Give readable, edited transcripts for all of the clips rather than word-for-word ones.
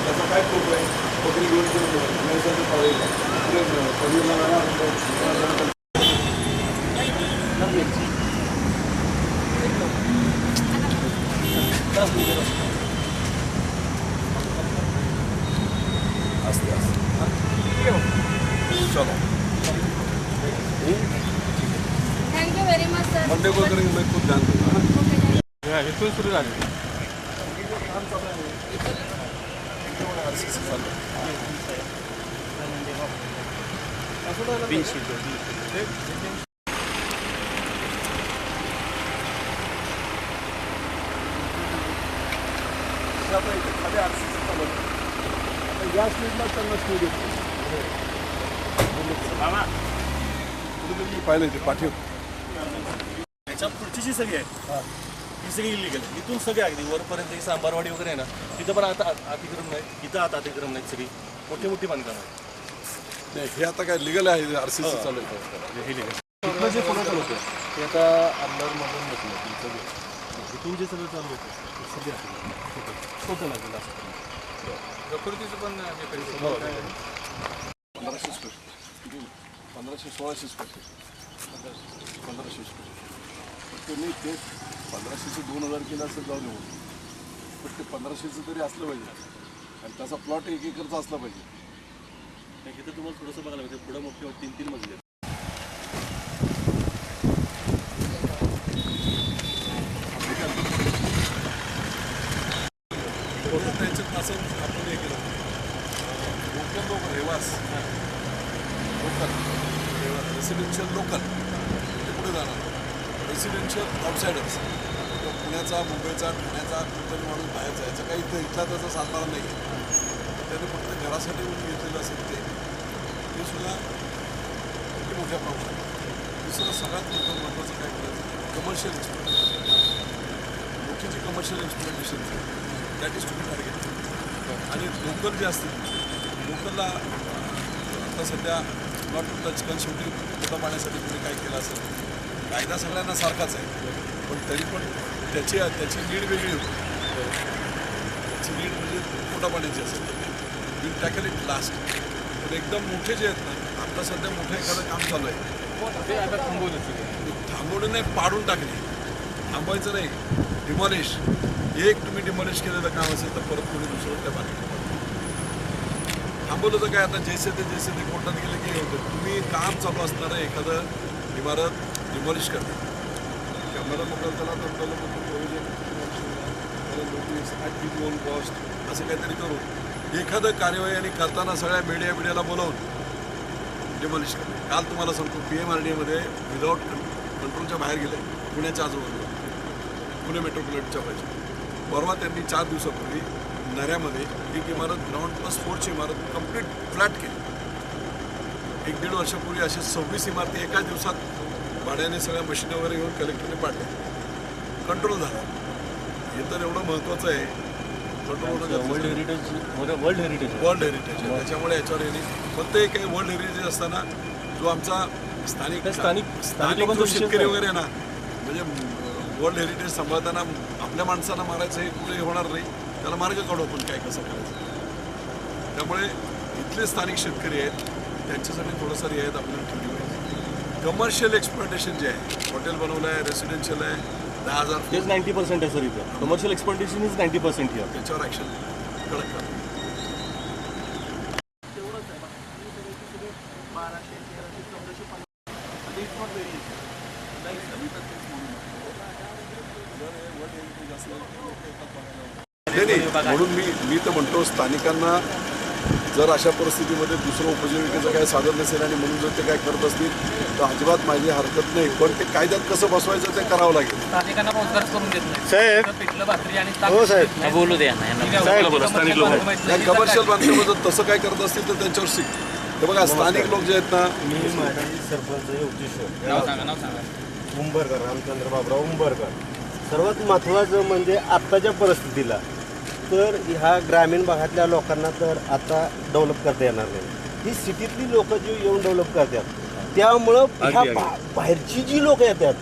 त्याचा काय खूप आहे बकरी घेऊन असते चलो thank you very much sir. Monday को करेंगे, मैं खुद ध्यान दूंगा। इथून सुरू झाले या स्पीडला त्यांना स्पीड येते पाहिलं ते पाठीव त्याच्या पुढची जी सगळी आहे ती सगळी इलिगल इथून सगळे अगदी वरपर्यंत ही सांबारवाडी वगैरे आहे ना तिथं पण आता अतिक्रम नाही, इथं आता अतिक्रम नाही, सगळी मोठी मोठी बांधकाम आहे. नाही हे आता काय लिगल आहे RCC चालू आहे हे लिगल इथलं जे कोणाचं होतं ते आता अंडरमधून घेतलं इथून जे सगळं चालू होतं ते सगळे छोटं लागेल असं प्रकृतीचं पण हे कधी 1500 स्क्वेअर 1500-1600 स्क्वेअर 1500 स्क्वेअर ते नाही ते 1500चं 2000 केलं असं जाऊ नये पण ते 1500चं तरी असलं पाहिजे आणि त्याचा प्लॉट 1 एकरचा असला पाहिजे. इथं तुम्हाला थोडंसं बघायला पाहिजे पुढं मोठे 3-3 मजले त्याच्यात असं आपण हे केलं local Revas local residential local ते पुढे जाणार रेसिडेन्शियल आउटसायडर्स पुण्याचा मुंबईचा ठाण्याचा कुठलाही माणूस बाहेर जायचा काही इथं इथला त्याचा साधणार नाही आहे त्याने फक्त घरासाठी म्हणून घेतलेलं असेल ते सुद्धा किती मोठ्या प्रमाणात. दुसरं सगळ्यात महत्त्वाचं काय करायचं कमर्शियल एक्सप्लोटेशन मोठी जी commercial exploitation that is to be target आणि लोकल जे असतील लोकलला आता सध्या नॉट टू टच कारण शेवटी पोटा पाण्यासाठी तुम्ही काय केलं असेल कायदा सगळ्यांना सारखाच आहे पण तरी पण त्याची नीड वेगळी होती त्याची नीड म्हणजे पोटा पाण्याची असेल विल टॅकल इट लास्ट पण एकदम मोठे जे आहेत ना आता सध्या मोठं एखादं काम चालू आहे ते आता थांबवणं नाही पाडून टाकणे थांबवायचं नाही डिमॉलिश एक तुम्ही डिमॉलिश केलेलं काम असेल तर परत कोणी दुसरं त्या बाकी थांबवलं तर काय आता जैसे ते कोर्टात गेले की होतं तुम्ही काम चालू असणारं एखादं इमारत डिमॉलिश करता कॅमेरा मोकळं त्याला तर नोटीस लोन कॉस्ट असं काहीतरी करून एखादं कार्यवाही आणि करताना सगळ्या मीडियाला बोलावून डिमॉलिश करते. काल तुम्हाला सांगतो PMRDAमध्ये विदाऊट कंट्रोलच्या बाहेर गेले पुण्याच्या आजूबाजूला पुणे मेट्रोपॉलिटनच्या पाहिजे परवा त्यांनी 4 दिवसापूर्वी नऱ्यामध्ये एक इमारत ग्राउंड +4ची इमारत कंप्लीट फ्लॅट केली. 1-1.5 वर्षापूर्वी अशा 26 इमारती एकाच दिवसात भाड्याने सगळ्या मशीन वगैरे घेऊन कलेक्टरने पाडल्या. कंट्रोल झाला हे तर एवढं महत्त्वाचं आहे कंट्रोल वर्ल्ड हेरिटेज त्याच्यामुळे याच्यावर येणे फक्त एक आहे वर्ल्ड हेरिटेज असताना जो आमचा स्थानिक जो शेतकरी वगैरे आहे ना म्हणजे वर्ल्ड हेरिटेज सांभाळताना आपल्या माणसांना मारायचं हे कुठे होणार नाही त्याला मार्ग काढू आपण काय कसं करायचं त्यामुळे इथले स्थानिक शेतकरी आहेत त्यांच्यासाठी थोडंसं रियायत आपल्याला ठेवली पाहिजे. कमर्शियल एक्सप्लॉटेशन जे आहे हॉटेल बनवलं आहे रेसिडेन्शियल आहे 10,000 तेच 90% आहे सर इथं कमर्शियल एक्सप्लॉटेशन इज 90% हिअर त्याच्यावर ॲक्शन कडक करा. म्हणून मी तर म्हणतो स्थानिकांना जर अशा परिस्थितीमध्ये दुसरं उपजीविकेचं काही साधन नसेल आणि म्हणून जर ते काय करत असतील तर अजिबात माझी हरकत नाही पण ते कायद्यात कसं बसवायचं ते करावं लागेल. स्थानिकांना रोजगार करून देत नाही साहेब पिठलं भाकरी आणि हो साहेब बोलू द्या स्थानिक लोक कमर्शियल बांधकाम जर तसं काय करत असतील तर त्यांच्यावर शिक तर बघा स्थानिक लोक जे आहेत ना मी माझी सरपंच योगेश्वर नाव सांगा उंबरकर रामचंद्र बाबराव उंबरकर. सर्वात महत्त्वाचं म्हणजे आत्ताच्या परिस्थितीला तर ह्या ग्रामीण भागातल्या लोकांना तर आता डेव्हलप करता येणार नाही. ही सिटीतली लोक जी येऊन डेव्हलप करतात त्यामुळं ह्या बाहेरची जी लोक येतात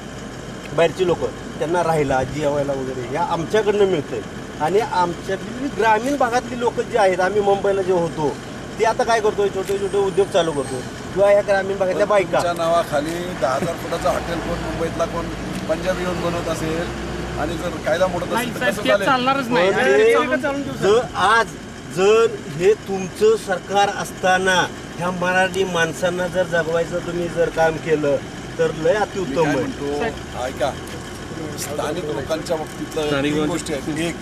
बाहेरची लोक त्यांना राहायला जेवायला वगैरे ह्या आमच्याकडनं मिळतंय. आणि आमच्यातली ग्रामीण भागातली लोक जे आहेत, आम्ही मुंबईला जे होतो ते आता काय करतोय, छोटे छोटे उद्योग चालू करतो किंवा या ग्रामीण भागातल्या बायका तुमच्या नावाखाली 10,000 फुटाचं हॉटेल कोण मुंबईतला कोण पंजाबी येऊन बनवत असेल आणि जर कायदा मोडत असेल तर कसं चालेल? चालणारच जर हे तुमचं सरकार असताना ह्या मराठी माणसांना जर जगवायचं तुम्ही जर काम केलं तर लय अतिउत्तम काय आहे. म्हणतो ऐका, स्थानिक लोकांच्या बाबतीतलं तीन गोष्टी आहेत. एक,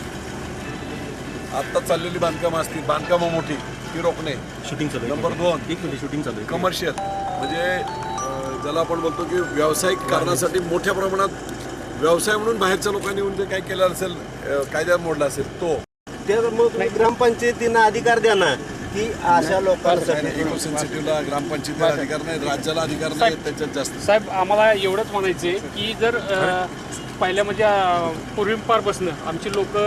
आत्ता चाललेली बांधकामं असतील, बांधकामं मोठी ती रोखणे. शूटिंग चालू नंबर 2, एक मिनिट शूटिंग चालू आहे. कमर्शियल म्हणजे ज्याला आपण बोलतो की व्यावसायिक कारणासाठी मोठ्या प्रमाणात व्यवसाय म्हणून बाहेरच्या लोकांनी येऊन जे काही केलं असेल, कायदा मोडला असेल तो. त्या मग तुम्ही ग्रामपंचायतींना अधिकार द्या ना की अशा लोकांसाठी इको सेन्सिटिव्हला ग्रामपंचायतीला अधिकार नाही, राज्याला अधिकार नाही, त्याच्यात जास्त. साहेब आम्हाला एवढंच म्हणायचं की जर पहिल्या म्हणजे पूर्वीपारपासून आमची लोक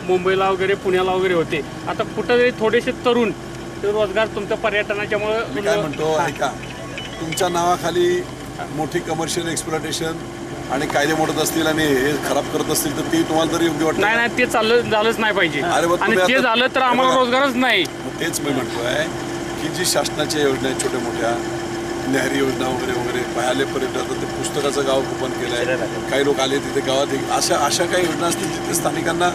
मुंबईला वगैरे पुण्याला वगैरे होते, आता कुठं जरी थोडेसे तरुण रोजगार तुमच्या मी काय पर्यटनाच्यामुळं म्हणतो ऐका, तुमच्या नावाखाली मोठी कमर्शियल एक्सप्लॉटेशन आणि कायदे मोडत असतील आणि हे खराब करत असतील तर ती तुम्हाला तरी योग्य वाटतं? नाही नाही ते झालंच नाही पाहिजे. अरे मग आणि तुम्ही ते आता- झालं तर आम्हाला रोजगारच नाही. मग तेच मी म्हणतोय की जी शासनाच्या योजना आहेत छोट्या मोठ्या, नहरी योजना वगैरे वगैरे, पायालेपर्यंत आता ते पुस्तकाचं गाव ओपन केलं आहे, काही लोक आले तिथे गावात, अशा काही योजना असतील जिथे स्थानिकांना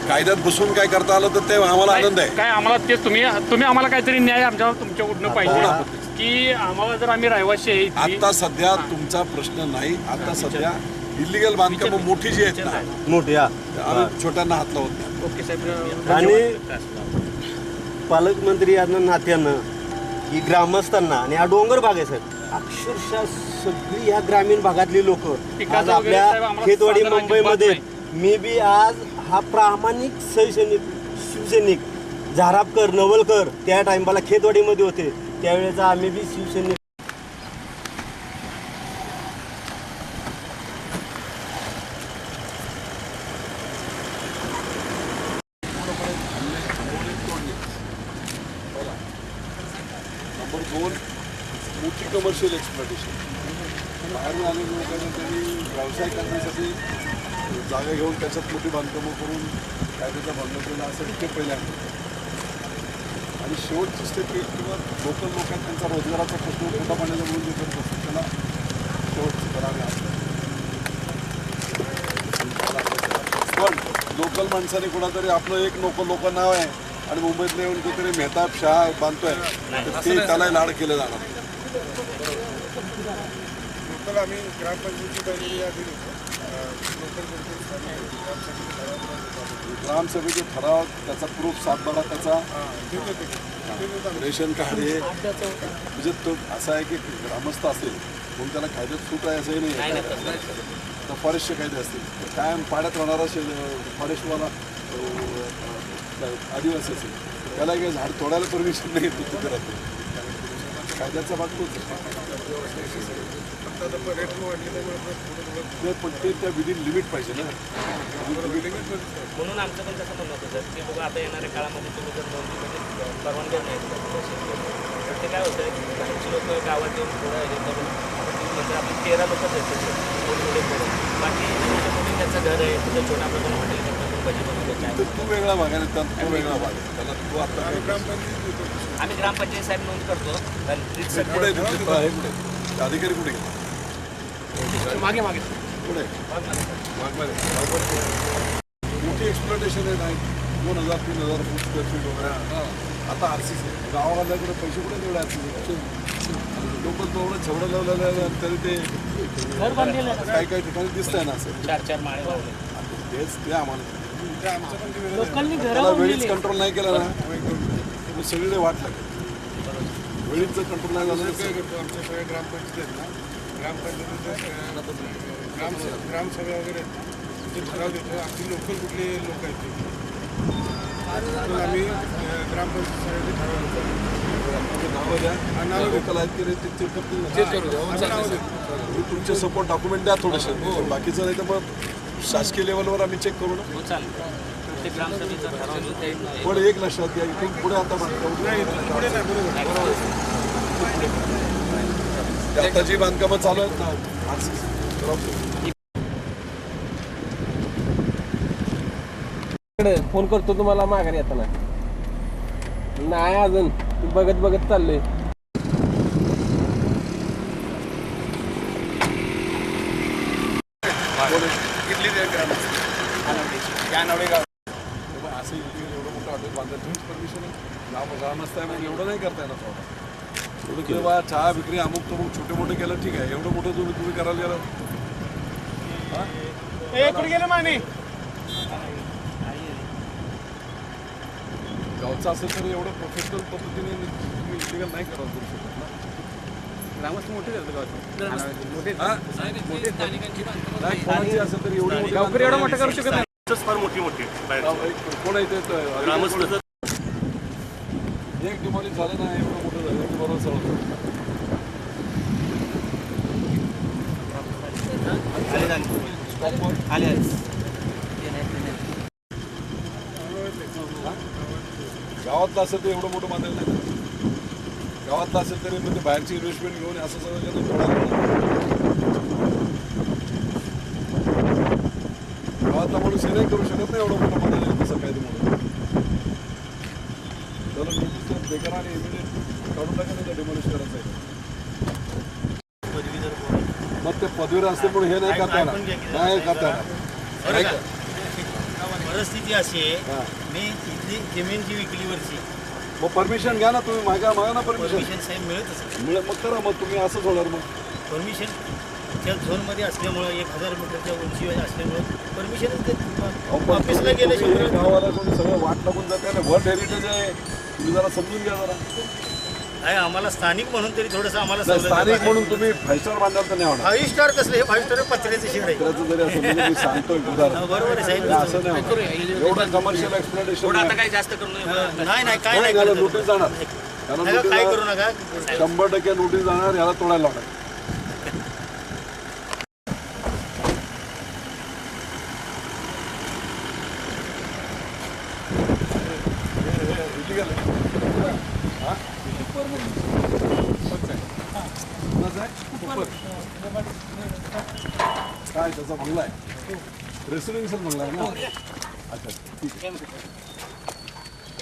कायद्यात बसून काय करता आलं तर ते आम्हाला आनंद आहे. काय आम्हाला तेच तुम्ही आम्हाला काहीतरी न्याय आमच्यावर तुमच्याकडनं पाहिजे की आम्हाला जर आम्ही रहिवासी आहे इथली- आता सध्या तुमचा प्रश्न नाही, आता सध्या इलिगल बांधकामं मोठी जी आहेत ना, मोठ्या आम्ही छोट्यांना हात लावत नाही. ओके साहेब. आणि पालकमंत्री या नात्यानं की ग्रामस्थांना आणि हा डोंगर भाग आहे साहेब, अक्षरशः सगळी ह्या ग्रामीण भागातली लोक पिकाचं आज वगैरे आपल्या साहेब आम्हाला खेतवाडी साधारण मुंबईमध्ये अजिबात मी बी आज हा प्रामाणिक सैनिक शिवसैनिक झारापकर नवलकर त्या टाइमला खेतवाडीमध्ये होते, त्यावेळेचा आम्ही बी शिवसैनिक नंबर 2, मोठी कमर्शियल एक्सप्लॉटेशन. बाहेरून आलेल्या लोकांनी त्यांनी व्यवसाय करण्यासाठी जागा घेऊन त्याच्यात मोठी बांधकामं करून कायद्याचा भंग केला असं ते पहिल्या. आणि शेवटची स्टेप एक किंवा लोकल लोकांना त्यांचा रोजगाराचा प्रश्न पोटा पाण्याला म्हणून जे करत असतो त्याला शेवटचं करावे असतं. पण लोकल माणसाने कुणातरी आपलं एक लोक नाव आहे आणि मुंबईतलं येऊन कुठेतरी मेहताब शाह बांधतोय तर ते त्याला लाड केलं जाणार. लोकल आम्ही ग्रामपंचायतीची पहिली या दिली ग्रामसभेचे ठराव, त्याचा प्रूफ, सातबारा, त्याचा रेशन कार्ड हे म्हणजे तो असा आहे की ग्रामस्थ असेल म्हणून त्याला कायद्यात सूट आहे असंही नाही. तर फॉरेस्टचे कायदे असतील तर कायम पाड्यात राहणारा फॉरेस्टवाला आदिवासी असेल त्याला काही झाड तोडायला परमिशन नाही, तो तिथे राहतो. कायद्याचा भाग तोच पण ते त्या विदिन लिमिट पाहिजे ना. म्हणून आमचं पण तसं म्हणणं होतं सर की बघा आता येणाऱ्या काळामध्ये तुम्ही जर परवानगी नाही तर ते काय होतं बाहेरची लोक गावात येऊन थोडं हे करून म्हणजे आपली 13 लोकच आहेत बाकी त्यांचं घर आहे तिथं छोटा प्रमाण हॉटेल करतात भजी बनवतो काय तर तो वेगळा भाग आहे तो वेगळा भाग आहे त्याला तो आता आम्ही ग्रामपंचायत साहेब नोंद करतो कारण ट्रीट कुठे सगळं हे कुठे अधिकारी कुठे गेले मागे पुढे मोठी एक्सप्लॉटेशन आहे नाही 2,000-3,000 फूट स्क्वेअर फीट वगैरे. आता RCC गावावाल्याकडे पैसे कुठे तेवढे RCC लोक तेवढं छवडं लावलेलं तरी ते घर बांधलेलं आहे. काही काही ठिकाणी दिसतंय ना असं. 4 माळे लावले तेच ते आम्हाला लोकांनी घरं त्याला वेळीच बांधलेली कंट्रोल नाही केला ना तर सगळीकडे वाट लागेल. वेळीच जर कंट्रोल नाही झालं काय तर करतो आमच्या सगळ्या ग्रामपंचायत आहेत ना, ग्रामपंचायतीचं ग्रामसभा वगैरे जे ठराव देतो आपली लोकल कुठले लोक आहेत ते तर आम्ही ग्रामपंचायत सगळ्याचे ठराव देतो. नावं द्या आणि लोकल आहेत की ते चेक करतील ना. आम्ही नावं देतो. तुम्ही तुमचे सपोर्ट डॉक्युमेंट द्या थोडेसे. बाकीचं नाही तर मग शासकीय लेवलवर आम्ही चेक करू ना. चालेल ते ग्रामसभेचा ठराव ते पण एक लक्षात घ्या इथून पुढे आता बांधकाम नाही इथून पुढे नाही बरोबर आता जी बांधकामं चालू आहेत ना RCC फोन करतो तुम्हाला माघारी येताना. नाही अजून बघत बघत चाललंय. असं एवढं मोठं हॉटेल बांधायला तुम्हीच परमिशन गाव नसताय मग एवढं नाही करताय ना थोडं एवढं किंवा चहा विक्री अमुक तमुक छोटे मोठे केलं ठीक आहे. एवढं मोठं तुम्ही करायला गेलं गावचं असेल तर एवढं प्रोफेशनल पद्धतीने तुम्ही इलिगल नाही करू शकत ना. ग्रामस्थ मोठे झाले गावात. हा? नाही, कोणाची असेल तर एवढी मोठी गावकरी एवढं मोठं करू शकत नाही. फार मोठी मोठी कोण आहे ते ग्रामस्थ एक डिमॉलिश झालं ना एवढं मोठं झालं की बरोबर सगळं गावातलं असेल तर एवढं मोठं बांधायला नाही. गावातलं असेल तरी म्हणजे बाहेरची इन्व्हेस्टमेंट घेऊन असं सगळं त्यांना गावातला माणूस हे नाही करू शकत नाही एवढं मोठं बांधायला तसं काय ते म्हणून त्याला नोटीस बेकार आणि इमिडिएट काढून टाकायचं डिमॉलिश करायचं आहे. मग ते पदवीर असते म्हणून हे नाही करता येणार. नाही करता येणार. परिस्थिती अशी आहे मी इथली जमीन जी विकली वरची मग परमिशन घ्या ना तुम्ही मागा ना परमिशन परमिशन साहेब मिळतच मिळेल मग करा. मग तुम्ही असंच होणार मग परमिशन त्या झोनमध्ये असल्यामुळं 1000 मीटरच्या उंचीवर असल्यामुळं परमिशन ऑफिसला गेले गावाला कोणी सगळं वाट लागून जाते ना. वर्ल्ड हेरिटेज आहे तुम्ही जरा समजून घ्या जरा. आहे आम्हाला स्थानिक म्हणून तरी थोडंसं आम्हाला स्थानिक म्हणून तुम्ही 5 स्टार बांधाल तर नाही होणार. 5 स्टार कसलं हे 5 स्टार पत्र्याचं शेड आहे. त्याचं जरी असं म्हणजे मी सांगतोय उदाहरण बरोबर आहे साहेब. असं नाही होणार. एवढं कमर्शियल एक्सप्लेनेशन आता काही जास्त करू नये. नाही काय नाही याला नोटीस जाणार. नका, काय करू नका. 100% नोटीस जाणार. याला तोडायला लावणार. काय त्याचा बंगला आहे रेसिडेन्शियल बंगला आहे ना. अच्छा ठीक आहे.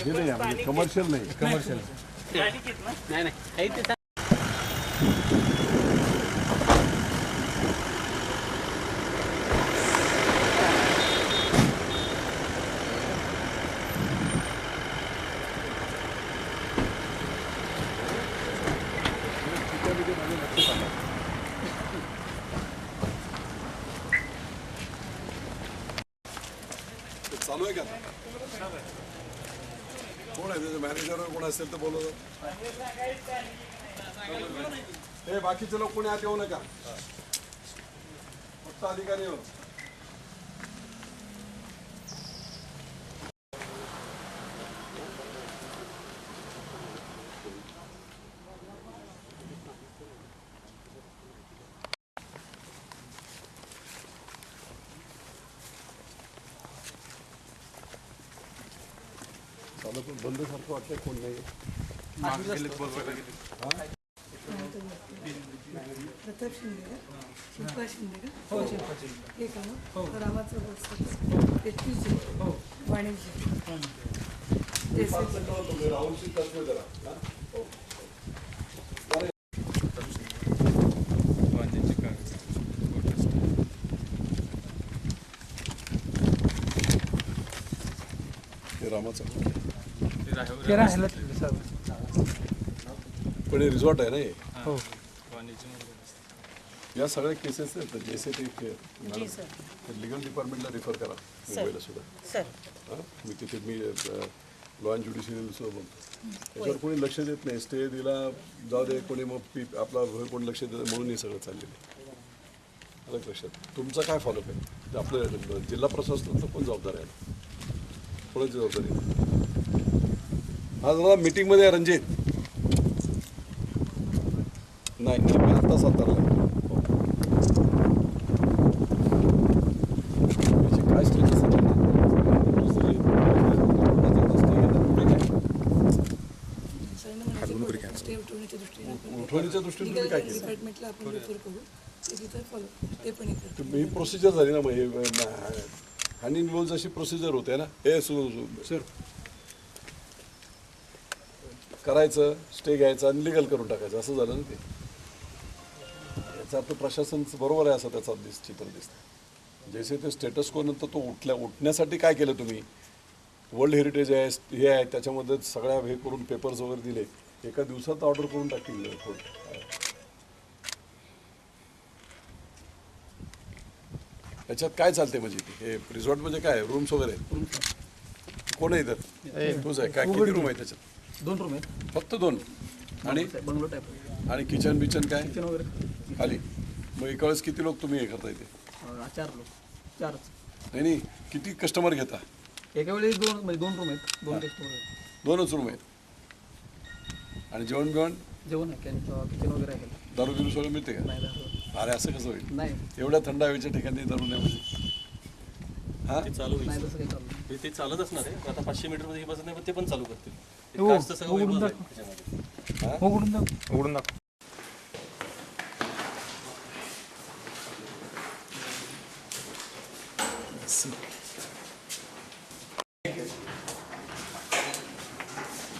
हे नाही म्हणजे कमर्शियल नाही. कमर्शियल नाही नाही ते चालू आहे का कोण आहे त्याचं मॅनेजर कोण असेल तर बोलवतो. हे बाकीचे लोक कोणी आत येऊ नका. फक्त अधिकारी येऊ. चालू पण बंद सारखं वाटतंय. कोण नाही प्रताप शिंदे का शिल्पा शिंदे का हो शिल्पा शिंदे हे का मग रामाचं ते तुझे वाणिज्य राहुलची तत्व जरा रामाचा पण हे रिसॉर्ट आहे ना हे. या सगळ्या केसेस आहेत जैसे ते लिगल डिपार्टमेंटला रिफर करा मुंबईला सुद्धा. मी तिथे मी लॉ अँड ज्युडिशियल सुद्धा बोलतो. त्याच्यावर कोणी लक्ष देत नाही. स्टे दिला जाऊ दे कोणी मग आपला कोणी लक्ष देत म्हणून हे सगळं चाललेलं आहे. अलग लक्षात तुमचा काय फॉलोअप आहे ते आपलं जिल्हा प्रशासनाचं कोण जबाबदार आहे. कोणाची जबाबदारी आहे. हा दादा मीटिंगमध्ये आहे रणजित. नाही मी आत्ता सातारला काय स्टेटस उठवण्याच्या दृष्टीने तुम्ही काय केलं. डिपार्टमेंटला आपण रेफर करू ते तिथं फॉलो ते पण ही प्रोसिजर झाली ना. मग हे आणि रोज अशी प्रोसिजर होते ना हे सर करायचं स्टे घ्यायचा आणि लिगल करून टाकायचं असं झालं ना ते. याचा अर्थ प्रशासन बरोबर आहे असं त्याचा चित्र दिसतं. जैसे ते स्टेटस को नंतर तो उठण्यासाठी काय केलं तुम्ही? वर्ल्ड हेरिटेज आहे हे आहे त्याच्यामध्ये सगळ्या हे करून पेपर्स वगैरे दिले, एका दिवसात ऑर्डर करून टाकतील कोर्ट. याच्यात काय चालते म्हणजे हे रिसॉर्ट म्हणजे काय रूम्स वगैरे कोण आहे इथं? तुझं आहे काय? किती रूम आहे त्याच्यात? 2 रूम आहेत फक्त 2 आणि बंगलो टाईप आणि किचन बिचन काय किचन वगैरे खाली? मग एका वेळेस किती लोक तुम्ही हे करता इथे? 4 लोक 4च नाही नाही किती कस्टमर घेता? एका वेळेस 2 म्हणजे 2 रूम आहेत 2 कस्टमर आहेत 2च रूम आहेत आणि जेवण बिवण जेवण आहे किचन वगैरे आहे दारू बिरू सगळं मिळते का? नाही दारू अरे असं कसं होईल? नाही एवढ्या थंड हवेच्या ठिकाणी दारू नाही म्हणजे हां ते चालू नाही होईल तसं काही चालू नाही. ते चालत असणार आहे. आता 500 मीटर मध्ये हे बसत नाही पण ते पण चालू करतील. ते हो, काच तर सगळं उघडून वेगळंच दाखव. आहे त्याच्यामध्ये. उघडून दाखव उघडून दाखव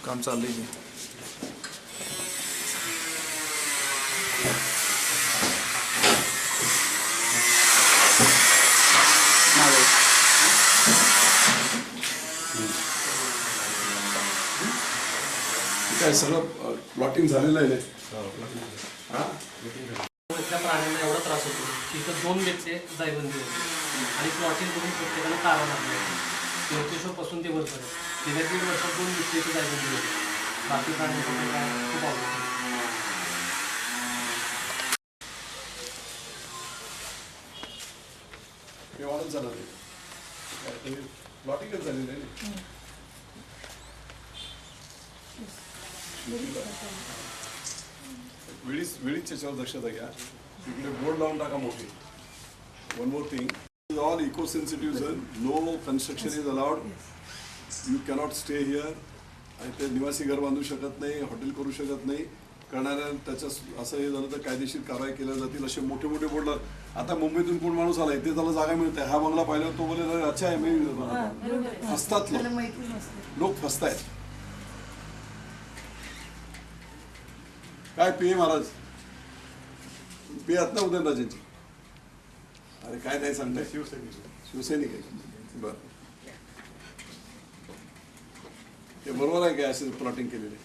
काम चाललंय की काय सगळं प्लॉटिंग झालेलं आहे इथल्या प्राण्यांना एवढा त्रास होतो की इथं 2 बेडचे जायबंदी होते आणि प्लॉटिंग करून प्रत्येकाला तारा लागले होते. 34 पासून ते वर्ष गेल्या 1.5 वर्षात 2 बेडचे जायबंदी होते. बाकी प्राण्यांसाठी काय खूप आवडतं. व्यवहारच झाला नाही प्लॉटिंगच झालेलं आहे ना. वेळीच त्याच्यावर दक्षता घ्या. इकडे बोर्ड लावून टाका मोठे. One more thing all eco sensitive zone no construction is allowed. You cannot stay here. आणि ते निवासी घर बांधू शकत नाही, हॉटेल करू शकत नाही. करणाऱ्या त्याच्या असं हे झालं तर कायदेशीर कारवाई केल्या जातील असे मोठे मोठे बोर्ड. आता मुंबईतून कोण माणूस आलाय ते त्याला जागा मिळते. हा बंगला पाहिला तो बोले अच्छा आहे मी फसतात लोक फसतायत. काय पी महाराज पी आत ना उदयनराजेंची? अरे काय नाही सांगताय? शिवसैनिक आहे बर. ते बरोबर आहे काय असे प्लॉटिंग केलेले?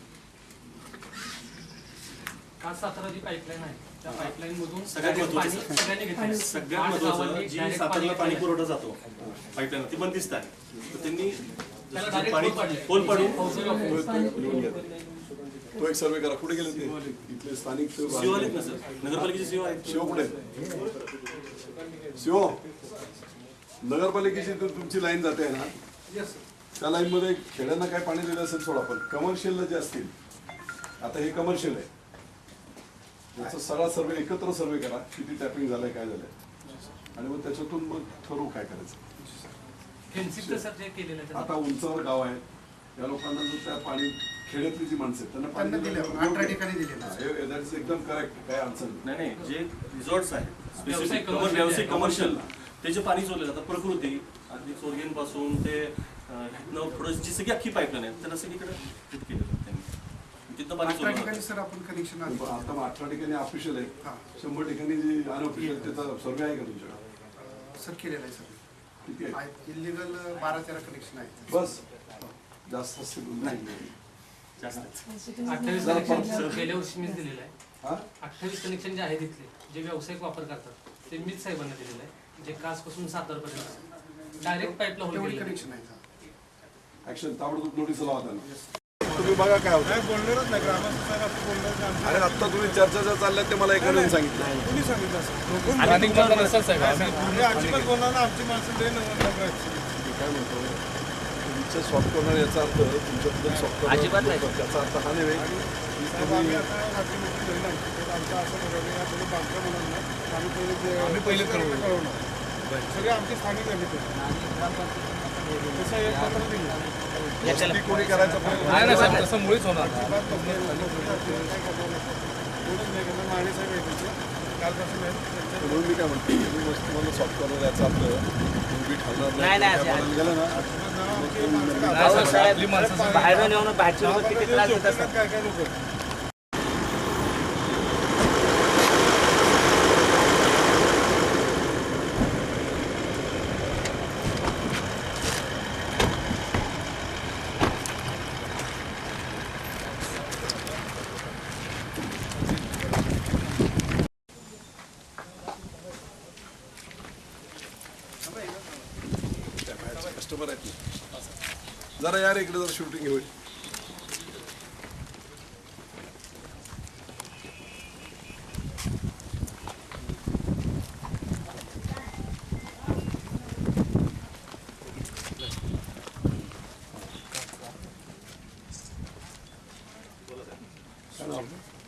आज 17 जी पाईपलाईन आहे त्या पाईपलाईन मधून सगळ्यात महत्त्वाचं सगळ्यांनी घेतलं. सगळ्यात महत्त्वाचं जी सातारला पाणी पुरवठा जातो पाईपलाईन ती बंदिस्त आहे. तर त्यांनी पाणी पोल पाडून तो एक सर्वे करा. कुठे गेले ते इथले स्थानिक सीओ आहेत ना सर, नगरपालिकेचे सीओ आहेत. शिव कुठे? शिव नगरपालिकेची तुमची लाईन जाते ना त्या लाईन मध्ये खेड्यांना काय पाणी दिलं असेल सोडा, पण कमर्शियलला जे असतील आता हे कमर्शियल आहे याचा सगळा सर्वे एकत्र सर्वे करा किती टॅपिंग झालंय काय झालंय आणि मग त्याच्यातून मग ठरवू काय करायचं. फेन्सिंग सर जे केलेलं आहे आता उंचावर गाव आहे या लोकांना जर त्या पाणी खेड्यातली जी माणसं आहेत त्यांना पाणी दिलं 18 ठिकाणी दिले दॅट इज एकदम करेक्ट. काय अडचण नाही जे रिसॉर्ट्स आहेत स्पेसिफिक व्यावसायिक कमर्शियल ते जे पाणी सोडलं जातं प्रकृती अगदी चोरगेन पासून ते पुढे जी सगळी अख्खी पाईपलाईन आहे त्याला सगळीकडे फिट केलं त्यांनी तिथं पाणी सोडलं. सर आपण कनेक्शन आता 18 ठिकाणी ऑफिशियल आहे 100 ठिकाणी जी अनऑफिशियल त्याचा सर्वे आहे का तुमच्याकडे? सर केलेला आहे सर. किती आहे? इलिगल 12-13 कनेक्शन आहे. बस जास्त असतील नाही जास्त 28 कनेक्शन गेल्या वर्षी मीच दिलेलं आहे. हा 28 कनेक्शन जे आहे तिथले जे व्यावसायिक वापर करतात ते मीच साहेबांना दिलेलं आहे. जे कासपासून सातारपर्यंत डायरेक्ट पाईपला होईल कनेक्शन आहे. ऍक्शन ताबडतोब नोटीस लावा त्यांना. तुम्ही बघा काय होतं बोलणारच नाही ग्रामस्थ बोलणार. अरे आता तुम्ही चर्चा ज्या चालल्या ते मला एकाने सांगितलं. कोणी सांगितलं असं? आमची पण बोलणार ना आमची माणसं दे काय म्हणतो तुमचं सॉफ्ट कॉर्नर याचा अर्थ तुमच्याबद्दल सॉफ्ट अजिबात नाही. त्याचा अर्थ हा नाही आम्ही पहिले कळवणार सगळे आमचे स्थानिक झाले तसं एक पत्र दिलं कोणी करायचा तसं मुळीच होणार. माने साहेब कालपासून आहेत म्हणून मी काय म्हणतो मी मस्त तुम्हाला सॉफ्ट कॉर्नर याचं आपलं तुम्ही ठरणार नाही, नाही, काय बोलायला गेलं ना अहो, साहेब, बाहेरून येऊन बाहेरचे लोक किती त्रास देत असतात. काय काय लोक कस्टमर आहेत ना. जरा यार इकडे जरा शूटिंग होईल.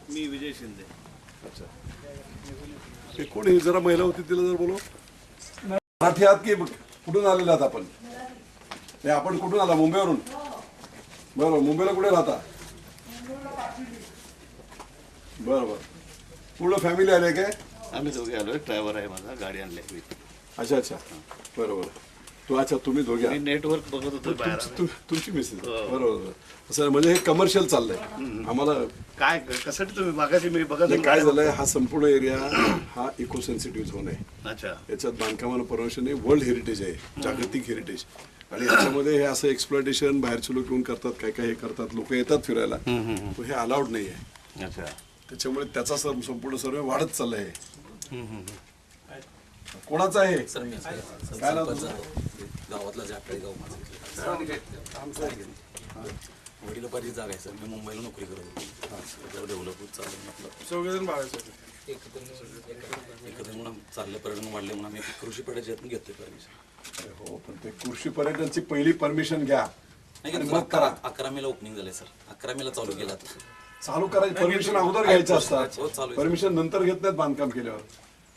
मी विजय शिंदे. अच्छा ते कोण ही जरा महिला होती तिला जर बोलो. मराठी आहात की कुठून आलेला आहात आपण? ते आपण कुठून आला? मुंबईवरून. बरोबर. मुंबईला कुठे राहता? बरोबर. पूर्ण फॅमिली आले काय? आम्ही दोघे आलोय. ड्रायव्हर आहे माझा, गाडी आणली. अच्छा अच्छा बरोबर. तू अच्छा तुम्ही दोघे मी नेटवर्क बघत होतो बाहेर. तुमची मिसेस बरोबर. असं म्हणजे हे कमर्शियल चाललंय आम्हाला. काय कशासाठी तुम्ही मागाशी मी बघत नाही, काय झालंय हा संपूर्ण एरिया हा इको सेन्सिटिव्ह झोन आहे. अच्छा. याच्यात बांधकामाला परमिशन आहे. वर्ल्ड हेरिटेज आहे, जागतिक हेरिटेज. आणि याच्यामध्ये हे असं एक्सप्लॉयटेशन बाहेरचे लोक येऊन करतात, काय काय हे करतात, लोक येतात फिरायला, हे अलाउड नाही आहे. अच्छा. त्याच्यामुळे त्याचा संपूर्ण सर्व वाढत चाललंय. कोणाचं आहे काय नाव तुझं? गावातला जाकळे गाव वडिलोपार्जित जागा आहे सर. मी मुंबईला नोकरी करत होतो. डेव्हलप होत चाललं चौघेजण बाळायचं एकत्र म्हणून चाललं. पर्यटन वाढले म्हणून आम्ही कृषी पर्यटन घेतोय परमिशन. हो पण ते कृषी पर्यटनची पहिली परमिशन घ्या. मग करा. 11 मेला ओपनिंग झालंय सर. 11 मेला चालू केलं आता. चालू करायची परमिशन अगोदर घ्यायचं असतात. परमिशन नंतर घेत नाहीत बांधकाम केल्यावर.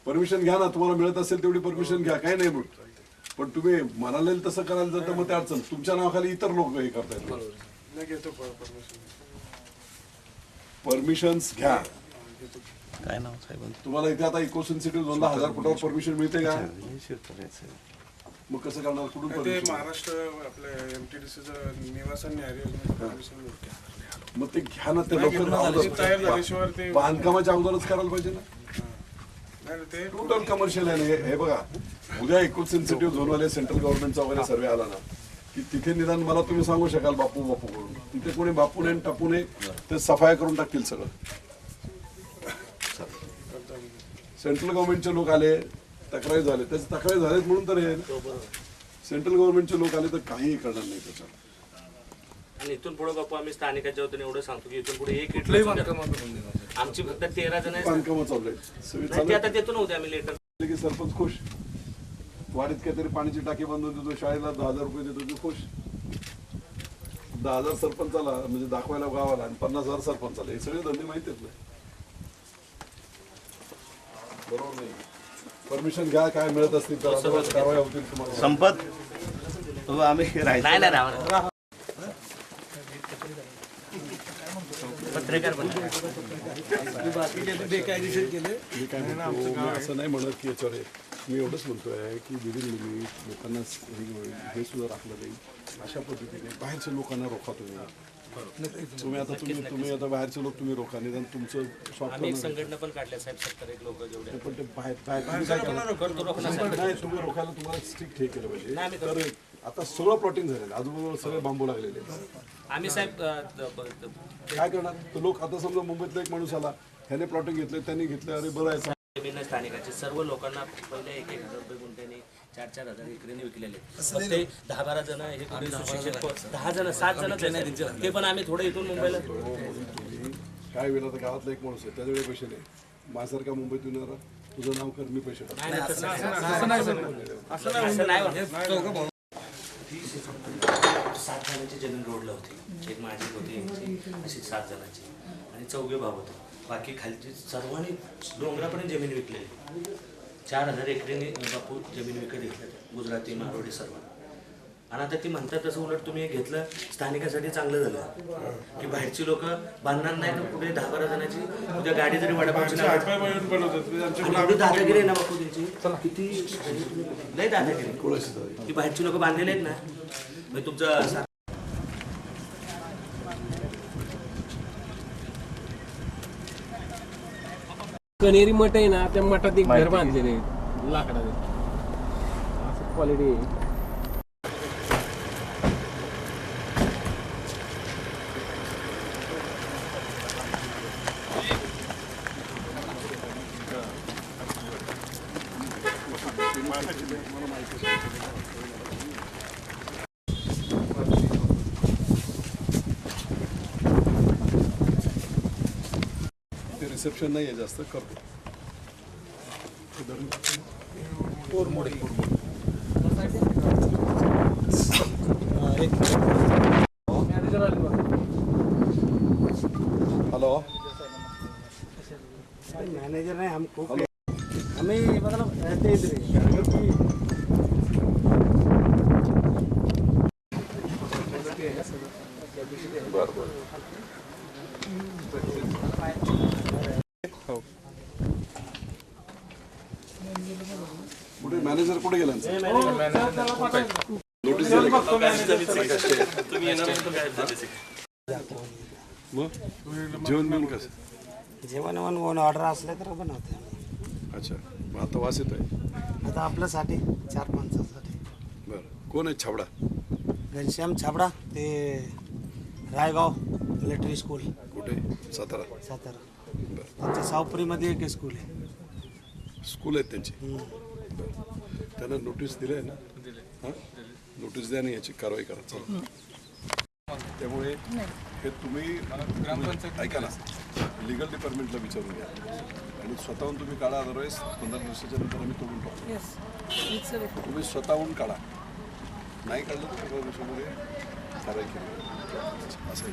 परमिशन घ्या ना, तुम्हाला मिळत असेल तेवढी परमिशन घ्या, काही नाही म्हणून. पण तुम्ही म्हणाले तसं करायला जातं मग ते अडचण. तुमच्या नावाखाली इतर लोक हे करतायत. नाही घेतो परमिशन. परमिशन्स घ्या. काय नाव साहेब? तुम्हाला इथे आता इको सेन्सिटिव्ह झोनला 1000 फुटावर परमिशन मिळते का? मग कसं करणार? कुठून ते परमिशन? महाराष्ट्र आपल्या एमटीडीसीचं निवासन न्याय परमिशन मग ते घ्या ना. ते तयार झाल्याशिवाय लवकर ते बांधकामाच्या अगोदरच करायला पाहिजे ना. नाही ते टोटल कमर्शियल आहे. हे बघा उद्या इको सेन्सिटिव्ह झोनवाले सेंट्रल गव्हर्नमेंटचा वगैरे सर्वे आला ना की तिथे निदान मला तुम्ही सांगू शकाल बापू बापू करून. तिथे कोणी बापू नये टापू नये ते सफाया करून टाकतील सगळं. सेंट्रल गव्हर्नमेंटचे लोक आले, तक्रारी झाले, त्याचे तक्रारी झालेत म्हणून तर हे सेंट्रल गव्हर्नमेंटचे लोक आले तर काहीही करणार नाही त्याच्यात. आणि इथून पुढे बापू आम्ही स्थानिकाच्या वतीने एवढं सांगतो की इथून पुढे एक आमची फक्त 13 जण आहेत. बांधकामं चालू आहेत. नाही, ते आता देतो नव्हते आम्ही लेटर. की सरपंच खुश. वाडीत काहीतरी पाण्याची टाकी बांधून देतो, शाळेला 10,000 रुपये देतो, तू खुश. 10,000 सरपंचाला म्हणजे दाखवायला गावाला आणि 50,000 सरपंचाला. हे सगळे धंदे माहिती आहेत ना. बरोबर नाही. परमिशन घ्या, काय मिळत असतील तर कारवाई होतील तुम्हाला. संपत आम्ही नाही नाही राहणार पत्रकार बेकायदेशीर केले. मी काय म्हणतो असं नाही म्हणत की याच्यावर मी एवढंच म्हणतोय की विदिन लिमिट लोकांना हे सुद्धा राखलं जाईल अशा पद्धतीने. बाहेरच्या लोकांना रोखा तुम्ही. आता तुम्ही आता बाहेरचे लोक तुम्ही रोखा. निदान तुमचं शॉप आम्ही एक संघटना पण काढल्या साहेब 70 एक लोक जेवढे. पण ते बाहेर तुम्ही काय करणार? नाही तुम्ही रोखायला तुम्हाला स्ट्रिक्ट हे केलं पाहिजे. तर आता सगळं प्लॉटिंग झालेलं, आजूबाजूला सगळे बांबू लागलेले. आम्ही साहेब काय करणार? तर लोक आता समजा मुंबईतला एक माणूस आला, ह्याने प्लॉटिंग घेतलं, त्यांनी घेतलं, अरे बरं आहे. जमीन स्थानिकाचे सर्व लोकांना पहिले 1,000 रुपये गुंठ्याने 4,000 एकरीने विकलेले. फक्त 10-12 जण हे 10 जण 7 जण ते पण आम्ही थोडं इथून मुंबईला. काय वेळा तर गावातला एक माणूस आहे त्याच्याकडे पैसे नाही. माझ्यासारखा मुंबईतून येणारा तुझं नाव कर, मी पैसे टाकतो. 7 जणांची जमीन रोडला होती. एक माझी होती अशी 7 जणांची आणि 4 भाव होते. बाकी खालची सर्वांनी डोंगरापर्यंत जमीन विकलेली. 4,000 एकरीने बापू जमीन विकत घेतल्या. गुजराती, मारवाडी सर्व. आणि आता ती म्हणतात तसं उलट तुम्ही हे घेतलं स्थानिकासाठी चांगलं झालं की बाहेरची लोक बांधणार नाही तर पुढे 10-12 जणांची उद्या गाडी जरी वडापावची दादागिरी आहे ना बापू त्यांची किती लय दादागिरी ती बाहेरची लोक बांधलेले आहेत ना म्हणजे तुमचं कणेरी मठ आहे ना त्या मठात एक घर बांधलेले आहे लाकडाचं असं क्वालिटी आहे. रिसेप्शन नाही आहे जास्त करतो हॅलो मॅनेजर नाही हमको हमें मतलब रहते इधर कुठे मॅनेजर कुठे गेला नोटीस तुम्ही येणार नाही तर काय झालं? मग जेवण बिवण कसं जेवण ऑर्डर असले तर बनवते अच्छा मग आता वास येत आहे आता आपल्यासाठी 4 माणसासाठी बरं कोण आहे छाबडा घनश्याम छाबडा ते रायगाव मिलिटरी स्कूल कुठे सातारा बरं त्यांच्या सावपुरीमध्ये एक स्कूल आहे स्कूल आहेत त्यांची बरं त्यांना नोटीस दिली आहे ना हां नोटीस द्या आणि याची कारवाई करा चला त्यामुळे हे तुम्ही ऐका ना लिगल डिपार्टमेंटला विचारून घ्या आणि स्वतःहून तुम्ही काढा अदरवाईज 15 दिवसाच्या नंतर आम्ही तोडून टाकू येस तुम्ही स्वतःहून काढा नाही काढलं तर 15 दिवसामध्ये कारवाई केली असं आहे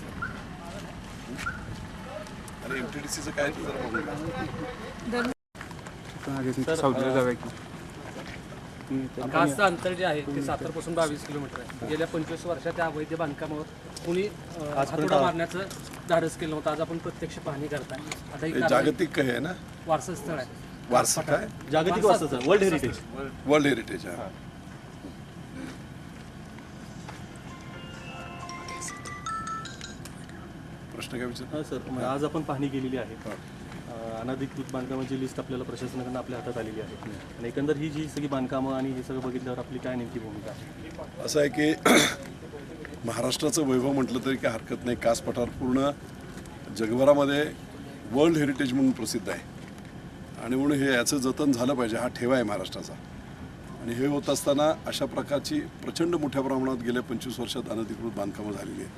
आणि MTDCचं काय ते जरा बघूया कासचं अंतर जे आहे ते सातारपासून 22 किलोमीटर आहे. गेल्या 25 वर्षाच्या अवैध बांधकामावर कुणी हातोडा मारण्याचं धाडस केलं होतं. आज आपण प्रत्यक्ष पाहणी करताय. आता ही जागतिक काय आहे ना वारसा स्थळ आहे. वारसा काय जागतिक वारसा वर्ल्ड हेरिटेज वर्ल्ड हेरिटेज आहे प्रश्न काय विचार हां सर आज आपण पाहणी केलेली आहे. अनधिकृत बांधकामाची लिस्ट आपल्याला प्रशासनाकडून आपल्या हातात आलेली आहे आणि एकंदर ही जी सगळी बांधकामं आणि हे सगळं बघितल्यावर आपली काय नेमकी भूमिका आहे? असं आहे की महाराष्ट्राचं वैभव म्हटलं तरी काय हरकत नाही. कास पठार पूर्ण जगभरामध्ये वर्ल्ड हेरिटेज म्हणून प्रसिद्ध आहे आणि म्हणून हे याचं जतन झालं पाहिजे हा ठेवा आहे महाराष्ट्राचा. आणि हे होत असताना अशा प्रकारची प्रचंड मोठ्या प्रमाणात गेल्या 25 वर्षात अनधिकृत बांधकामं झालेली आहेत.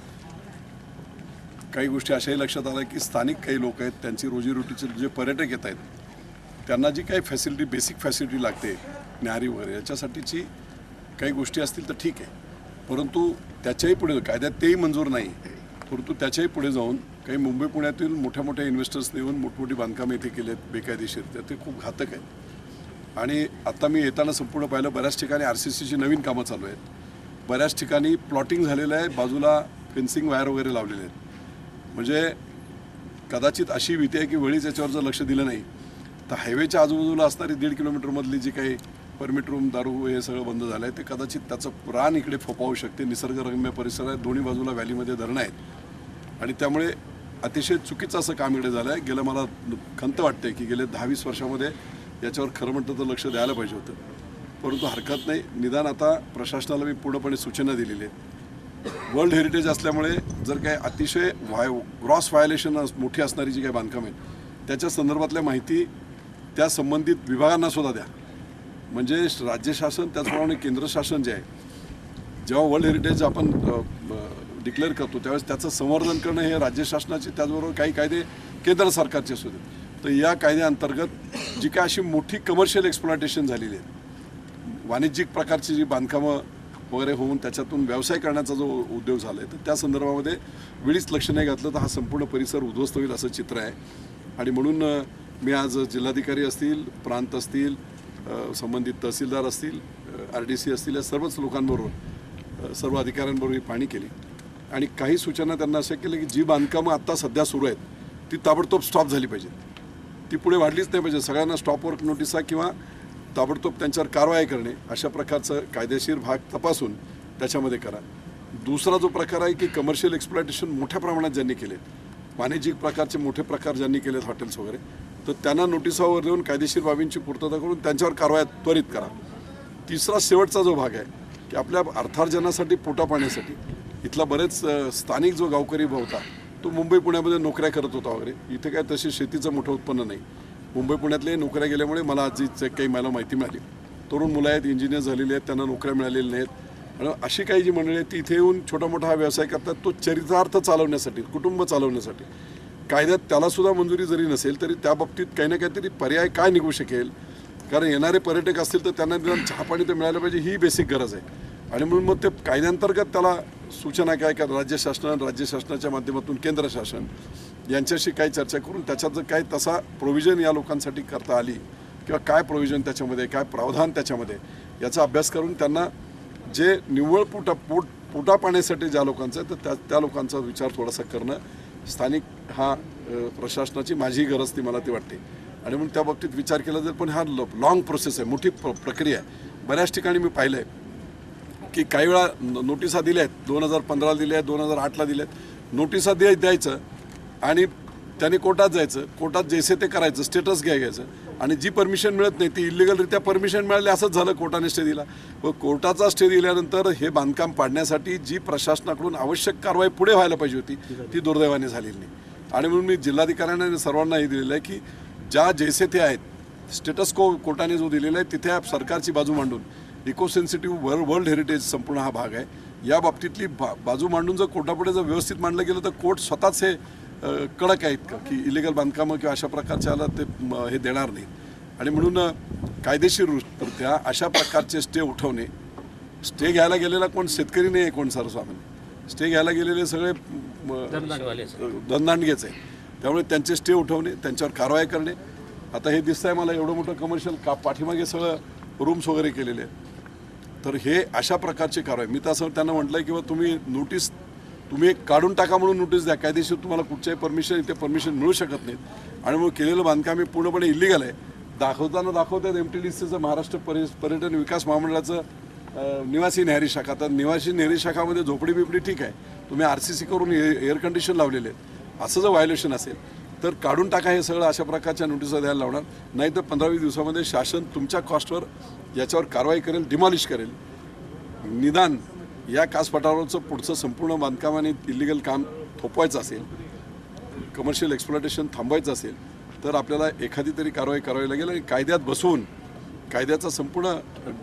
काही गोष्टी अशाही लक्षात आल्या की स्थानिक काही लोक आहेत त्यांची रोजीरोटीचे जे पर्यटक येत आहेत त्यांना जी काही फॅसिलिटी बेसिक फॅसिलिटी लागते न्याहारी वगैरे याच्यासाठीची काही गोष्टी असतील तर ठीक आहे परंतु त्याच्याही पुढे कायद्यात तेही मंजूर नाही परंतु त्याच्याही पुढे जाऊन काही मुंबई पुण्यातील मोठ्या मोठ्या इन्व्हेस्टर्सने येऊन मोठमोठी बांधकामं इथे केली आहेत बेकायदेशीर तर ते खूप घातक आहेत. आणि आता मी येताना संपूर्ण पाहिलं बऱ्याच ठिकाणी RCCची नवीन कामं चालू आहेत. बऱ्याच ठिकाणी प्लॉटिंग झालेलं आहे बाजूला फेन्सिंग वायर वगैरे लावलेले आहेत. म्हणजे कदाचित अशी भीती आहे की वेळीच याच्यावर जर लक्ष दिलं नाही तर हायवेच्या आजूबाजूला असणारी 1.5 किलोमीटरमधली जी काही परमिट रूम दारू हे सगळं बंद झालं आहे ते कदाचित त्याचं रान इकडे फोपावू शकते. निसर्गरम्य परिसर आहे दोन्ही बाजूला व्हॅलीमध्ये धरणं आहेत आणि त्यामुळे अतिशय चुकीचं असं काम इकडे झालं आहे. गेलं मला खंत वाटते की गेले 10-20 वर्षामध्ये याच्यावर खरं म्हटलं तर लक्ष द्यायला पाहिजे होतं परंतु हरकत नाही. निदान आता प्रशासनाला मी पूर्णपणे सूचना दिलेली आहेत. वर्ल्ड हेरिटेज असल्यामुळे जर काही अतिशय ग्रॉस व्हायोलेशन मोठी असणारी जी काही बांधकाम आहेत त्याच्या संदर्भातल्या माहिती त्या संबंधित विभागांना सुद्धा द्या. म्हणजे राज्य शासन त्याचप्रमाणे केंद्र शासन जे आहे जेव्हा वर्ल्ड हेरिटेज आपण डिक्लेअर करतो त्यावेळेस त्याचं संवर्धन करणं हे राज्य शासनाचे त्याचबरोबर काही कायदे केंद्र सरकारचे असू देत. तर या कायद्याअंतर्गत जी काय अशी मोठी कमर्शियल एक्सप्लॉयटेशन झालेली आहे वाणिज्यिक प्रकारची जी बांधकामं वगैरे होऊन त्याच्यातून व्यवसाय करण्याचा जो उद्योग झाला आहे तर त्या संदर्भामध्ये वेळीच लक्ष नाही घातलं तर हा संपूर्ण परिसर उद्ध्वस्त होईल असं चित्र आहे. आणि म्हणून मी आज जिल्हाधिकारी असतील प्रांत असतील संबंधित तहसीलदार असतील RDC असतील या सर्वच लोकांबरोबर सर्व अधिकाऱ्यांबरोबर ही पाहणी केली आणि काही सूचना त्यांना अशा केल्या की जी बांधकामं आत्ता सध्या सुरू आहेत ती ताबडतोब स्टॉप झाली पाहिजेत, ती पुढे वाढलीच नाही पाहिजे. सगळ्यांना स्टॉप वर्क नोटिसा किंवा ताबडतोब त्यांच्यावर कारवाई करणे अशा प्रकारचं कायदेशीर भाग तपासून त्याच्यामध्ये करा. दुसरा जो प्रकार आहे की कमर्शियल एक्सप्लॉयटेशन मोठ्या प्रमाणात ज्यांनी केलेत, वाणिज्यिक प्रकारचे मोठे प्रकार ज्यांनी केलेत हॉटेल्स वगैरे, तर त्यांना नोटिसावर देऊन कायदेशीर बाबींची पूर्तता करून त्यांच्यावर कारवाई त्वरित करा. तिसरा शेवटचा जो भाग आहे की आपल्या अर्थार्जनासाठी पोटा पाण्यासाठी इथला बरेच स्थानिक जो गावकरी होता तो मुंबई पुण्यामध्ये नोकऱ्या करत होता वगैरे, इथे काय तशी शेतीचं मोठं उत्पन्न नाही. मुंबई पुण्यातले नोकऱ्या गेल्यामुळे मला आजच काही मला माहिती मिळाली, तरुण मुलं आहेत, इंजिनियर झालेले आहेत, त्यांना नोकऱ्या मिळालेल्या नाहीत आणि अशी काही जी मंडळी आहेत ती इथे येऊन छोटा मोठा हा व्यवसाय करतात, तो चरितार्थ चालवण्यासाठी, कुटुंब चालवण्यासाठी. कायद्यात त्यालासुद्धा मंजुरी जरी नसेल तरी त्या बाबतीत काही ना काहीतरी पर्याय काय निघू शकेल, कारण येणारे पर्यटक असतील तर त्यांना निदान चहा पाणी तर मिळालं पाहिजे, ही बेसिक गरज आहे. आणि म्हणून मग ते कायद्यांतर्गत त्याला सूचना काय का राज्य शासनाच्या माध्यमातून केंद्र शासन यांच्याशी काही चर्चा करून त्याच्यात जर काय तसा प्रोव्हिजन या लोकांसाठी करता आली किंवा काय प्रोव्हिजन त्याच्यामध्ये, काय प्रावधान त्याच्यामध्ये, याचा अभ्यास करून त्यांना जे निव्वळ पोटा पाण्यासाठी ज्या लोकांचं आहे तर त्या लोकांचा विचार थोडासा करणं स्थानिक हा प्रशासनाची माझी गरज ती मला ती वाटते. आणि म्हणून त्या बाबतीत विचार केला जाईल. पण हा लॉंग प्रोसेस आहे, मोठी प्रक्रिया आहे. बऱ्याच ठिकाणी मी पाहिलं आहे की काही वेळा नोटिसा दिल्या आहेत, 2015 दिल्या आहेत, 2008ला दिल्या आहेत, नोटिसा द्यायचं आणि त्याने कोर्टात जायचं, कोर्टात जैसे ते करायचं, स्टेटस घ्यायचं आणि जी परमिशन मिळत नाही ती इलिगलरित्या परमिशन मिळाली असंच झालं. कोर्टाने स्टे दिला व कोर्टाचा स्टे दिल्यानंतर हे बांधकाम पाडण्यासाठी जी प्रशासनाकडून आवश्यक कारवाई पुढे व्हायला पाहिजे होती ती दुर्दैवाने झालेली नाही. आणि म्हणून मी जिल्हाधिकाऱ्यांना सर्वांना हे दिलेलं आहे की ज्या जैसे ते आहेत, स्टेटस कोर्टाने जो दिलेला आहे तिथे सरकारची बाजू मांडून इको सेन्सिटिव्ह वर्ल्ड हेरिटेज संपूर्ण हा भाग आहे, या बाबतीतली बाजू मांडून जर कोर्टापुढे जर व्यवस्थित मांडलं गेलं तर कोर्ट स्वतःच हे कडक आहेत का की इलिगल बांधकामं किंवा अशा प्रकारच्याला ते हे देणार नाही. आणि म्हणून कायदेशीररित्या अशा प्रकारचे स्टे उठवणे, स्टे घ्यायला गेलेला कोण शेतकरी नाही आहे, कोण सर्वसामान्य स्टे घ्यायला गेलेले सगळे धनदांडगेच आहे. त्यामुळे त्यांचे स्टे उठवणे, त्यांच्यावर कारवाई करणे. आता हे दिसतंय मला एवढं मोठं कमर्शियल पाठीमागे सगळं रूम्स वगैरे केलेले आहेत, तर हे अशा प्रकारची कारवाई. मी तर असं त्यांना म्हटलं की तुम्ही नोटीस तुम्ही एक काढून टाका म्हणून नोटीस द्या, कायदेशीर तुम्हाला कुठच्याही परमिशन इथे परमिशन मिळू शकत नाहीत. आणि मग केलेलं बांधकाम हे पूर्णपणे इलिगल आहे. दाखवतात MTDCचं महाराष्ट्र पर्यटन विकास महामंडळाचं निवासी न्याहारी शाखा. तर निवासी न्याहारी शाखामध्ये झोपडी बिपडी ठीक आहे, तुम्ही RCC करून एअर कंडिशन लावलेले आहेत, असं जर व्हायोलेशन असेल तर काढून टाका. हे सगळं अशा प्रकारच्या नोटिसा द्यायला लावणार नाही तर 15-20 दिवसामध्ये शासन तुमच्या कॉस्टवर याच्यावर कारवाई करेल, डिमॉलिश करेल. निदान या कासपठारावरचं पुढचं संपूर्ण बांधकाम आणि इलिगल काम थोपवायचं असेल, कमर्शियल एक्सप्लॉयटेशन थांबवायचं असेल तर आपल्याला एखादी तरी कारवाई करावी लागेल. आणि कायद्यात बसवून कायद्याचा संपूर्ण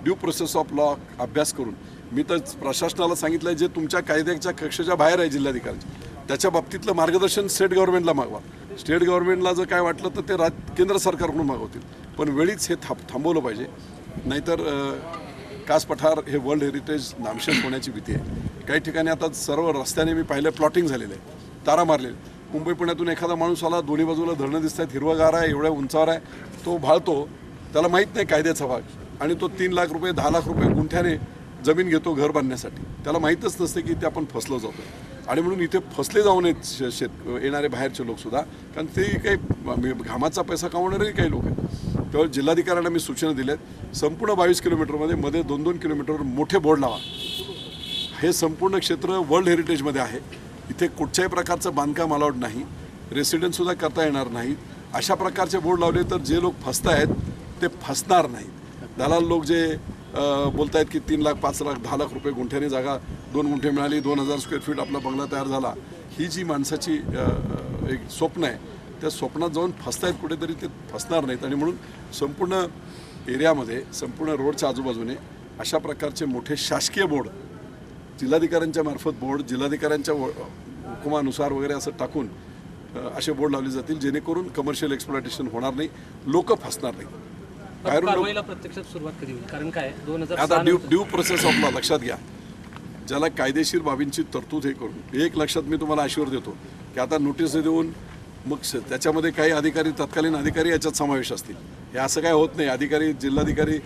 ड्यू प्रोसेस ऑफ लॉ अभ्यास करून मी तर प्रशासनाला सांगितलं आहे जे तुमच्या कायद्याच्या कक्षेच्या बाहेर आहे जिल्हाधिकाऱ्यांच्या त्याच्या बाबतीतलं मार्गदर्शन स्टेट गव्हर्नमेंटला मागवा. स्टेट गव्हर्नमेंटला जर काय वाटलं तर ते केंद्र सरकारकडून मागवतील, पण वेळीच हे थांबवलं पाहिजे. नाहीतर कास पठार हे वर्ल्ड हेरिटेज नामशेष होण्याची भीती आहे. काही ठिकाणी आता सर्व रस्त्याने मी पाहिलं प्लॉटिंग झालेलं आहे, तारा मारलेले. मुंबई पुण्यातून एखादा माणूस आला, दोन्ही बाजूला धरणं दिसत आहेत, हिरवागार आहे, एवढ्या उंचावर आहे, तो भाळतो, त्याला माहीत नाही कायद्याचा भाग आणि तो 3 लाख रुपये 10 लाख रुपये गुंठ्याने जमीन घेतो घर बांधण्यासाठी. त्याला माहीतच नसते की ते आपण फसलो जातो. आणि म्हणून इथे फसले जाऊ नयेत येणारे बाहेरचे लोकसुद्धा, कारण ते काही घामाचा पैसा कमावणारे काही लोक आहेत. तेव्हा जिल्हाधिकाऱ्यांना मी सूचना दिल्या आहेत, संपूर्ण 22 किलोमीटरमध्ये मध्ये 2-2 किलोमीटरवर मोठे बोर्ड लावा. हे संपूर्ण क्षेत्र वर्ल्ड हेरिटेजमध्ये आहे, इथे कुठच्याही प्रकारचं बांधकाम अलाउड नाही, रेसिडेन्ससुद्धा करता येणार नाही. अशा प्रकारचे बोर्ड लावले तर जे लोक फसत आहेत ते फसणार नाही. दलाल लोक जे बोलत आहेत की 3 लाख 5 लाख 10 लाख रुपये गुंठ्याने जागा 2 गुंठे मिळाली, 2000 स्क्वेअर फीट आपला बंगला तयार झाला, ही जी माणसाची एक स्वप्न आहे त्या स्वप्नात जाऊन फसतायत कुठेतरी, ते फसणार नाहीत. आणि म्हणून संपूर्ण एरियामध्ये संपूर्ण रोडच्या आजूबाजूने अशा प्रकारचे मोठे शासकीय बोर्ड जिल्हाधिकाऱ्यांच्या मार्फत बोर्ड जिल्हाधिकाऱ्यांच्या हुकुमानुसार वगैरे असं टाकून असे बोर्ड लावले जातील जेणेकरून कमर्शियल एक्सप्लॉयटेशन होणार नाही, लोक फसणार नाही. कारवाईला प्रत्यक्षात सुरुवात कधी होईल? कारण काय आता ड्यू प्रोसेस ऑफ लॉ लक्षात घ्या, ज्याला कायदेशीर बाबींची तरतूद हे करून एक लक्षात मी तुम्हाला आश्वासन देतो की आता नोटीस देऊन मग त्याच्यामध्ये काही अधिकारी तत्कालीन अधिकारी याच्यात समावेश असतील. हे असं काय होत नाही, अधिकारी जिल्हाधिकारी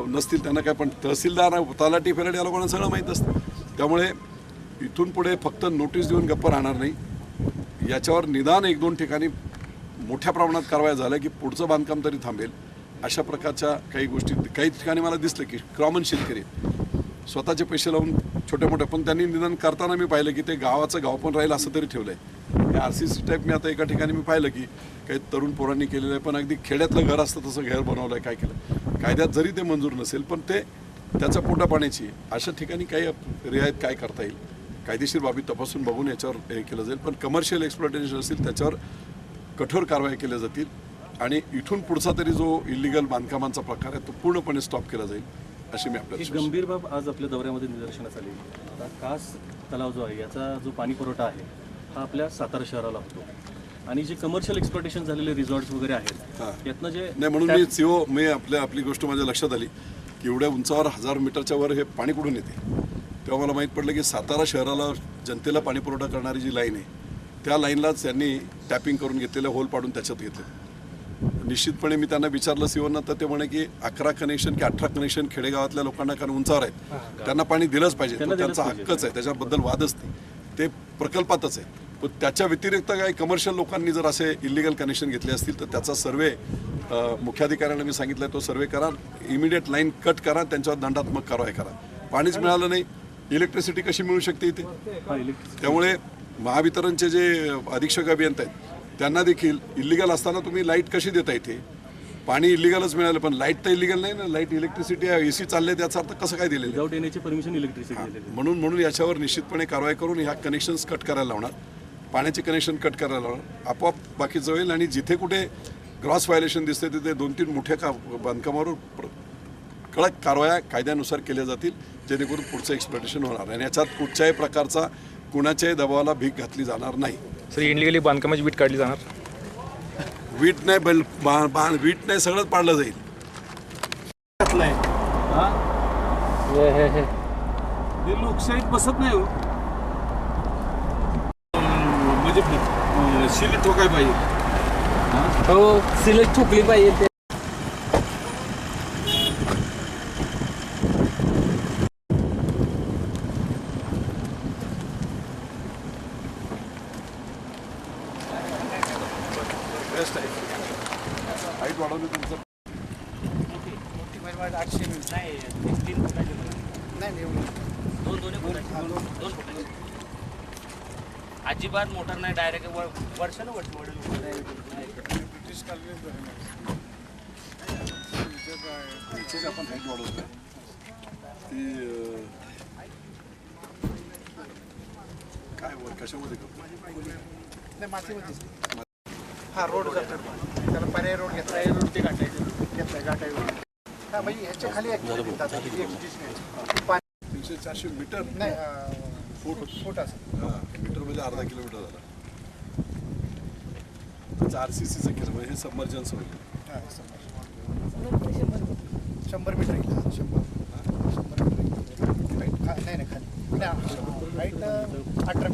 नसतील त्यांना काय, पण तहसीलदार तलाठी फेरड या लोकांना सगळं माहीत असतं. त्यामुळे इथून पुढे फक्त नोटीस देऊन गप्प राहणार नाही, याच्यावर निदान 1-2 ठिकाणी मोठ्या प्रमाणात कारवाया झाल्या की पुढचं बांधकाम तरी थांबेल. अशा प्रकारच्या काही गोष्टी काही ठिकाणी मला दिसलं की कॉमन शेतकरी स्वतःचे पैसे लावून छोटे मोठे, पण त्यांनी निदान करताना मी पाहिलं की ते गावाचं गाव पण राहील असं तरी ठेवलं आहे. हे RCC टाईप मी आता एका ठिकाणी मी पाहिलं की काही तरुण पोरांनी केलेलं आहे, पण अगदी खेड्यातलं घर असतं तसं घर बनवलं आहे. काय केलं कायद्यात जरी ते मंजूर नसेल पण ते त्याच्या पोटा पाण्याची अशा ठिकाणी काही रियायत काय करता येईल, कायदेशीर बाबी तपासून बघून याच्यावर हे केलं जाईल. पण कमर्शियल एक्सप्लॉयटेशन असेल त्याच्यावर कठोर कारवाई केल्या जातील आणि इथून पुढचा तरी जो इलिगल बांधकामांचा प्रकार आहे तो पूर्णपणे स्टॉप केला जाईल अशी मी आपल्याला एक गंभीर बाब आज आपल्या दौऱ्यामध्ये निदर्शनास आली. आता कास तलाव जो आहे याचा जो पाणी पुरवठा आहे हा आपल्या सातारा शहराला होतो आणि जे कमर्शियल एक्सप्लॉयटेशन झालेले रिसॉर्ट्स वगैरे आहेत यातनं जे नाही म्हणून मी आपली गोष्ट माझ्या लक्षात आली की एवढ्या उंचावर 1000 मीटरच्या वर हे पाणी कुठून येते. तेव्हा मला माहीत पडलं की सातारा शहराला जनतेला पाणी पुरवठा करणारी जी लाईन आहे त्या लाईनलाच त्यांनी टॅपिंग करून घेतलेलं, होल पाडून त्याच्यात घेतलं. निश्चितपणे मी त्यांना विचारलं सीओना तर ते म्हणे की 11 कनेक्शन की 18 कनेक्शन खेडेगावातल्या लोकांना कारण उंचावर आहेत त्यांना पाणी दिलंच पाहिजे, तो त्यांचा हक्कच आहे, त्याच्याबद्दल वादच नाही, ते प्रकल्पातच आहे. पण त्याच्या व्यतिरिक्त काही कमर्शियल लोकांनी जर असे इलिगल कनेक्शन घेतले असतील तर त्याचा सर्वे मुख्याधिकाऱ्यांना मी सांगितलं तो सर्वे करा, इमिडिएट लाईन कट करा, त्यांच्यावर दंडात्मक कारवाई करा. पाणीच मिळालं नाही, इलेक्ट्रिसिटी कशी मिळू शकते इथे. त्यामुळे महावितरणचे जे अधीक्षक अभियंता आहेत त्यांना देखील इलिगल असताना तुम्ही लाईट कशी देता इथे, पाणी इलिगलच मिळालं पण लाईट तर इलिगल नाही ना, लाईट इलेक्ट्रिसिटी AC चालले त्याचा अर्थ कसं काय दिलेलं विदाउट येण्याची परमिशन इलेक्ट्रिसिटी म्हणून याच्यावर निश्चितपणे कारवाई करून ह्या कनेक्शन्स कट करायला लावणार, पाण्याचे कनेक्शन कट करायला लावणार, आपोआप बाकीचं होईल. आणि जिथे कुठे ग्रॉस व्हायलेशन दिसते तिथे 2-3 मोठ्या बांधकामावर कडक कारवाया कायद्यानुसार केल्या जातील जेणेकरून पुढचं एक्सप्लॉयटेशन होणार आणि याच्यात कुठच्याही प्रकारचा कुणाच्याही दबावाला भीक घातली जाणार नाही. सर इनलिगली बांधकामाची वीट काढली जाणार? वीट नाही वीट नाही सगळंच पाडलं जाईल. लोकशाहीत बसत नाही हो, म्हणजे शिली ठोकाय पाहिजे. हो सिलेक्ट ठोकली पाहिजे. बेस्ट आहे हाईट वाढवली तुमचं. अजिबात मोटर नाही, डायरेक्ट वर्षाला ब्रिटिश तिचे आपण हाईट वाढवतोय ती काय कशामध्ये करतो मातीमध्ये. हा रोड जातो त्याला पर्याय रोड घेतला, रोड ते गाठायचं. हा म्हणजे ह्याच्या खाली 300-400 मीटर नाही फूट असं. मीटर म्हणजे अर्धा किलोमीटर झाला. त्याचं RCCचं केलं म्हणजे हे सबमर्जन्स होईल. 100 मीटर येईल. 100 मीटर नाही खाली हाईट 18